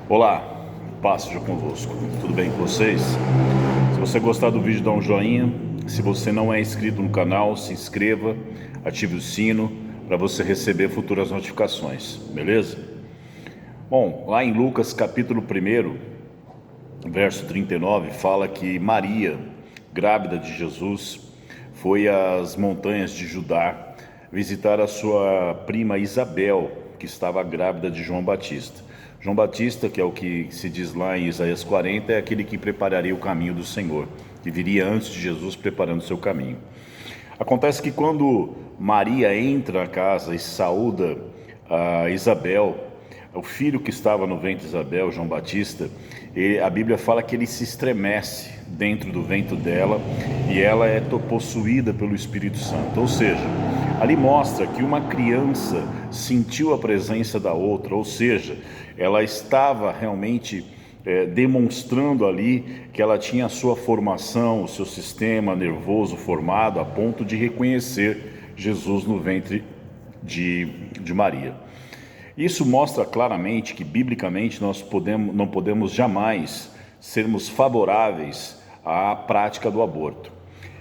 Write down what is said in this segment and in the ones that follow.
Olá, paz seja convosco. Tudo bem com vocês? Se você gostar do vídeo, dá um joinha. Se você não é inscrito no canal, se inscreva, ative o sino para você receber futuras notificações, beleza? Bom, lá em Lucas capítulo 1, verso 39, fala que Maria, grávida de Jesus, foi às montanhas de Judá visitar a sua prima Isabel, que estava grávida de João Batista. João Batista, que é o que se diz lá em Isaías 40, é aquele que prepararia o caminho do Senhor, que viria antes de Jesus preparando o seu caminho. Acontece que quando Maria entra na casa e saúda a Isabel, o filho que estava no ventre de Isabel, João Batista, a Bíblia fala que ele se estremece dentro do ventre dela e ela é possuída pelo Espírito Santo. Ou seja, ali mostra que uma criança sentiu a presença da outra, ou seja, ela estava realmente demonstrando ali que ela tinha a sua formação, o seu sistema nervoso formado a ponto de reconhecer Jesus no ventre de Maria. Isso mostra claramente que, biblicamente, não podemos jamais sermos favoráveis à prática do aborto.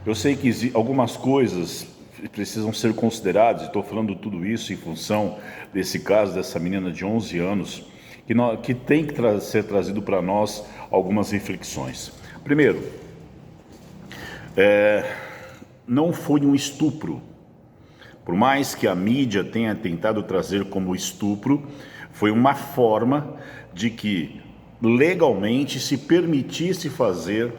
Eu sei que algumas coisas precisam ser consideradas, e estou falando tudo isso em função desse caso, dessa menina de 11 anos, que tem que ser trazido para nós algumas reflexões. Primeiro, não foi um estupro. Por mais que a mídia tenha tentado trazer como estupro, foi uma forma de que legalmente se permitisse fazer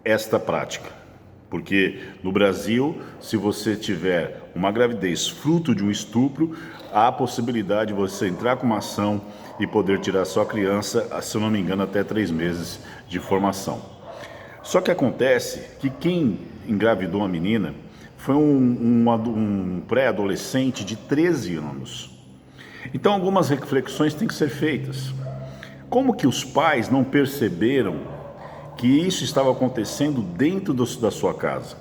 esta prática. Porque no Brasil, se você tiver uma gravidez fruto de um estupro, há a possibilidade de você entrar com uma ação e poder tirar sua criança, se eu não me engano, até 3 meses de formação. Só que acontece que quem engravidou a menina foi um pré-adolescente de 13 anos. Então algumas reflexões têm que ser feitas. Como que os pais não perceberam que isso estava acontecendo dentro da sua casa?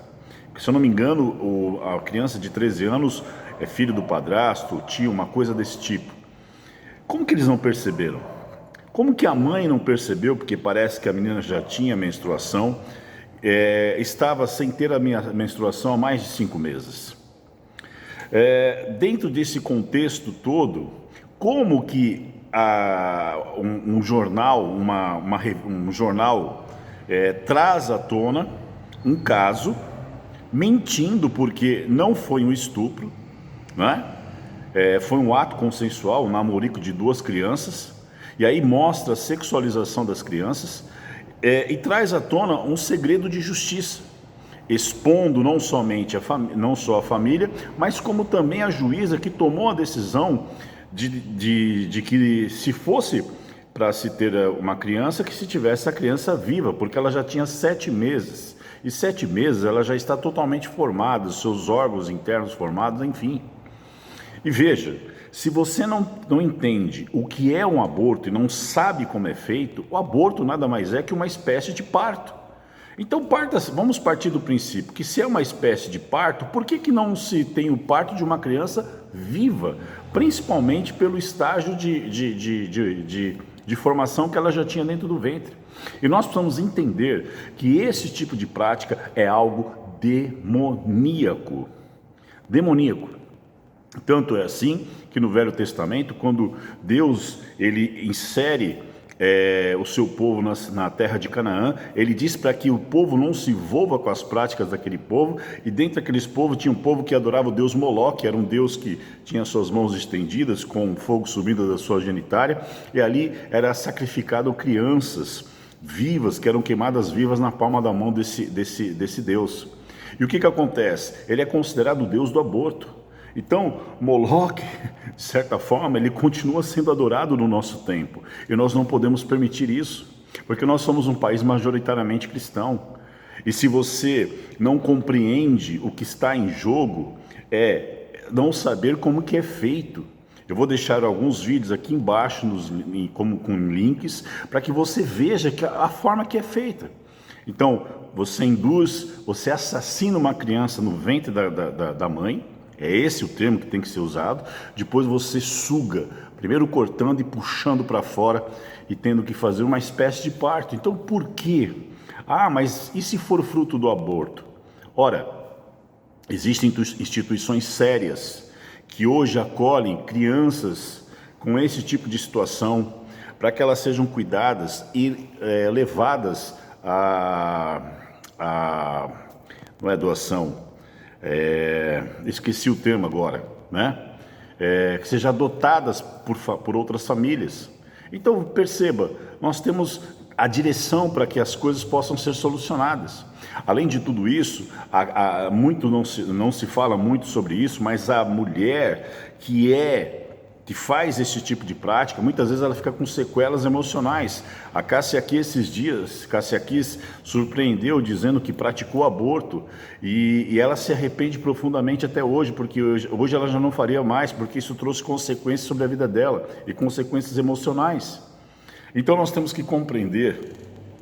Se eu não me engano, a criança de 13 anos é filho do padrasto, tio, uma coisa desse tipo. Como que eles não perceberam? Como que a mãe não percebeu, porque parece que a menina já tinha menstruação, estava sem ter a menstruação há mais de 5 meses. Dentro desse contexto todo, como que um jornal, um jornal traz à tona um caso, mentindo porque não foi um estupro, né? Foi um ato consensual, um namorico de 2 crianças, e aí mostra a sexualização das crianças, e traz à tona um segredo de justiça, expondo não somente não só a família, mas como também a juíza que tomou a decisão de que se fosse para se ter uma criança, que se tivesse a criança viva, porque ela já tinha 7 meses, e 7 meses ela já está totalmente formada, seus órgãos internos formados, enfim. E veja, se você não entende o que é um aborto e não sabe como é feito, o aborto nada mais é que uma espécie de parto. Então vamos partir do princípio que se é uma espécie de parto, por que não se tem o parto de uma criança viva? Principalmente pelo estágio de formação que ela já tinha dentro do ventre. E nós precisamos entender que esse tipo de prática é algo demoníaco. Demoníaco. Tanto é assim que no Velho Testamento, quando Deus ele insere o seu povo na terra de Canaã, ele diz para que o povo não se envolva com as práticas daquele povo, e dentro daqueles povos tinha um povo que adorava o deus Moloque, era um deus que tinha suas mãos estendidas com fogo subindo da sua genitália, e ali era sacrificado crianças vivas, que eram queimadas vivas na palma da mão desse deus. E o que acontece? Ele é considerado o deus do aborto. Então, Moloque, de certa forma, ele continua sendo adorado no nosso tempo. E nós não podemos permitir isso, porque nós somos um país majoritariamente cristão. E se você não compreende o que está em jogo, não saber como que é feito. Eu vou deixar alguns vídeos aqui embaixo, com links, para que você veja a forma que é feita. Então, você induz, você assassina uma criança no ventre da mãe. É esse o termo que tem que ser usado. Depois você suga primeiro cortando e puxando para fora e tendo que fazer uma espécie de parto. Então por quê? Ah, mas e se for fruto do aborto? Ora, existem instituições sérias que hoje acolhem crianças com esse tipo de situação para que elas sejam cuidadas e levadas não é doação, esqueci o termo agora, né? Que sejam adotadas por outras famílias. Então perceba, nós temos a direção para que as coisas possam ser solucionadas. Além de tudo isso, muito não se fala muito sobre isso, mas a mulher que faz esse tipo de prática, muitas vezes ela fica com sequelas emocionais. A Cássia aqui esses dias, Cássia aqui surpreendeu dizendo que praticou aborto e ela se arrepende profundamente até hoje, porque hoje ela já não faria mais, porque isso trouxe consequências sobre a vida dela e consequências emocionais. Então nós temos que compreender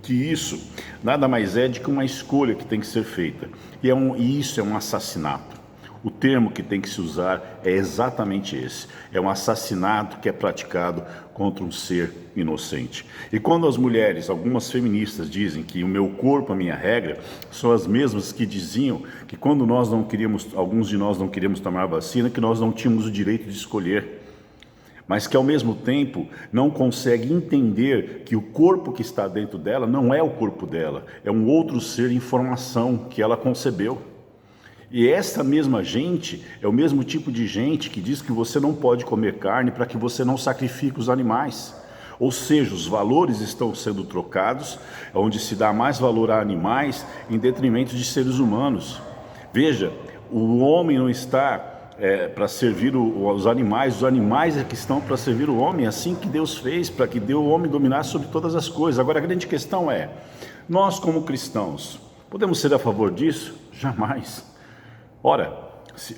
que isso nada mais é do que uma escolha que tem que ser feita. E isso é um assassinato. O termo que tem que se usar é exatamente esse. É um assassinato que é praticado contra um ser inocente. E quando as mulheres, algumas feministas, dizem que o meu corpo, a minha regra, são as mesmas que diziam que quando nós não queríamos, alguns de nós não queríamos tomar vacina, que nós não tínhamos o direito de escolher. Mas que ao mesmo tempo não consegue entender que o corpo que está dentro dela não é o corpo dela, é um outro ser em formação que ela concebeu. E essa mesma gente é o mesmo tipo de gente que diz que você não pode comer carne para que você não sacrifique os animais. Ou seja, os valores estão sendo trocados, onde se dá mais valor a animais em detrimento de seres humanos. Veja, o homem não está para servir os animais é que estão para servir o homem, assim que Deus fez, para que deu o homem dominar sobre todas as coisas. Agora a grande questão é, nós como cristãos, podemos ser a favor disso? Jamais. Ora,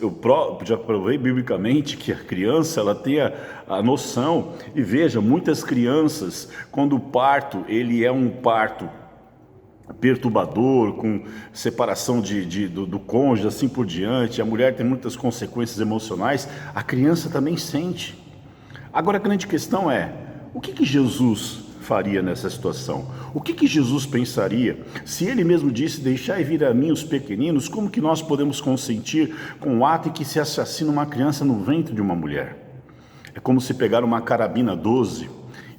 eu já provei biblicamente que a criança ela tem a noção, e veja, muitas crianças, quando o parto, ele é um parto perturbador, com separação do cônjuge, assim por diante, a mulher tem muitas consequências emocionais, a criança também sente. Agora a grande questão é, o que Jesus faria nessa situação? O que Jesus pensaria? Se ele mesmo disse, deixai vir a mim os pequeninos, como que nós podemos consentir com o ato em que se assassina uma criança no ventre de uma mulher? É como se pegar uma carabina 12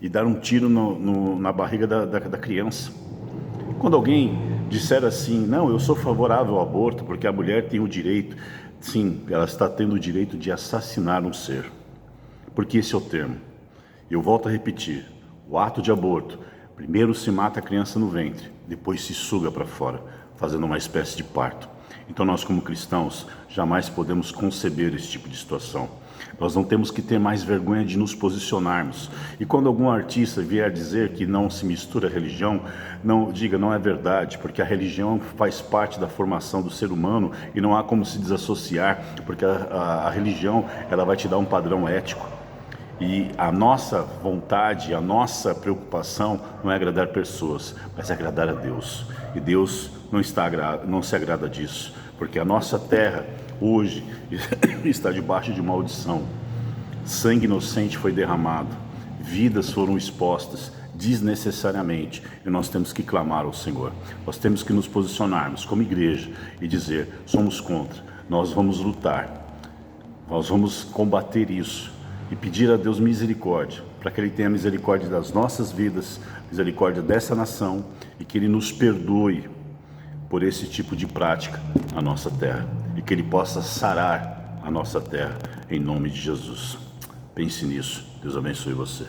e dar um tiro na barriga da criança. Quando alguém disser assim, não, eu sou favorável ao aborto porque a mulher tem o direito, sim, ela está tendo o direito de assassinar um ser, porque esse é o termo. Eu volto a repetir, o ato de aborto, primeiro se mata a criança no ventre, depois se suga para fora, fazendo uma espécie de parto. Então nós como cristãos jamais podemos conceber esse tipo de situação. Nós não temos que ter mais vergonha de nos posicionarmos. E quando algum artista vier dizer que não se mistura a religião, não diga, não é verdade, porque a religião faz parte da formação do ser humano e não há como se desassociar, porque a religião ela vai te dar um padrão ético. E a nossa vontade, a nossa preocupação não é agradar pessoas, mas é agradar a Deus. E Deus não se agrada disso, porque a nossa terra hoje está debaixo de maldição. Sangue inocente foi derramado, vidas foram expostas desnecessariamente, e nós temos que clamar ao Senhor. Nós temos que nos posicionarmos como igreja e dizer, somos contra, nós vamos lutar, nós vamos combater isso e pedir a Deus misericórdia, para que Ele tenha misericórdia das nossas vidas, misericórdia dessa nação, e que Ele nos perdoe por esse tipo de prática na nossa terra, e que Ele possa sarar a nossa terra, em nome de Jesus. Pense nisso. Deus abençoe você.